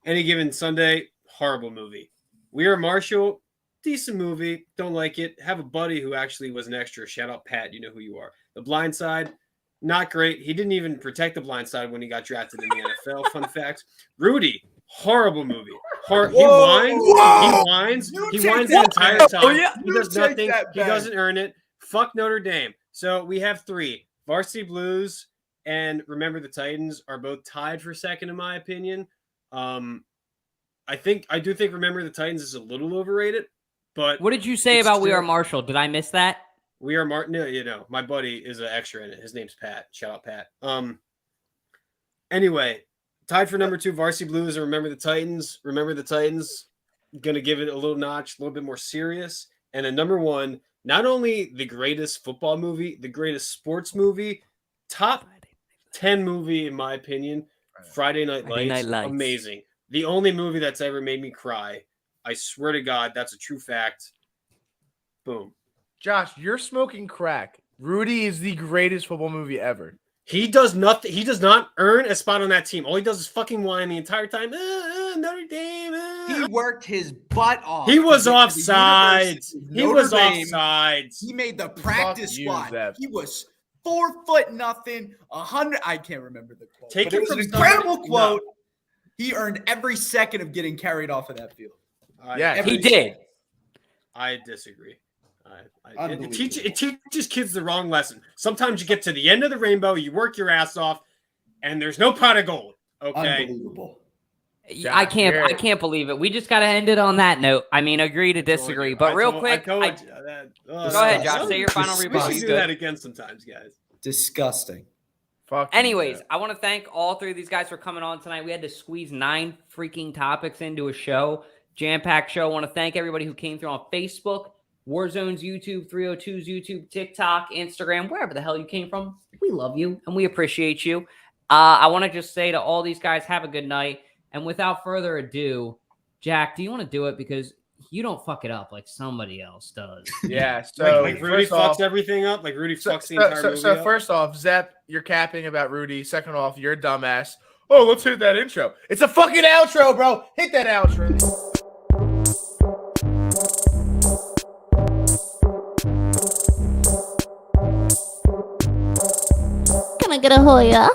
Any Given Sunday, horrible movie. We Are Marshall, decent movie. Don't like it. Have a buddy who actually was an extra. Shout out Pat. You know who you are. The Blind Side, not great. He didn't even protect the blind side when he got drafted in the NFL. Fun fact. Rudy, horrible movie. He whines the entire time. He does nothing. He doesn't earn it. Fuck Notre Dame. So we have 3. Varsity Blues and Remember the Titans are both tied for second in my opinion. I do think Remember the Titans is a little overrated. But what did you say about We Are Marshall? Did I miss that? We Are Martin. No, my buddy is an extra in it. His name's Pat. Shout out Pat. Anyway, tied for number 2, Varsity Blues and Remember the Titans. Remember the Titans, gonna give it a little notch, a little bit more serious. And then number 1, not only the greatest football movie, the greatest sports movie, top 10 movie in my opinion. Friday Night Lights. Amazing. The only movie that's ever made me cry. I swear to God, that's a true fact. Boom. Josh, you're smoking crack. Rudy is the greatest football movie ever. He does nothing. He does not earn a spot on that team. All he does is fucking whine the entire time. Notre Dame. He worked his butt off. He was offsides. He made the practice squad. He was 4 foot nothing, 100. I can't remember the quote. It was an incredible quote. No. He earned every second of getting carried off of that field. Yeah, he did. I disagree. It teaches kids the wrong lesson. Sometimes you get to the end of the rainbow, you work your ass off, and there's no pot of gold. Okay. Unbelievable. I can't believe it. We just got to end it on that note. I mean, agree to disagree. But real quick, go ahead, Josh. Say your final rebuttal. We should do that again sometimes, guys. Disgusting. Anyways, I want to thank all 3 of these guys for coming on tonight. We had to squeeze 9 freaking topics into a show, jam-packed show. I want to thank everybody who came through on Facebook, Warzone's YouTube, 302's YouTube, TikTok, Instagram, wherever the hell you came from. We love you and we appreciate you. I want to just say to all these guys, have a good night. And without further ado, Jack, do you want to do it? Because you don't fuck it up like somebody else does. Yeah. So like Rudy fucks everything up. Like Rudy fucks the entire movie up. First off, Zep, you're capping about Rudy. Second off, you're a dumbass. Oh, let's hit that intro. It's a fucking outro, bro. Hit that outro. Can I get a Hoya?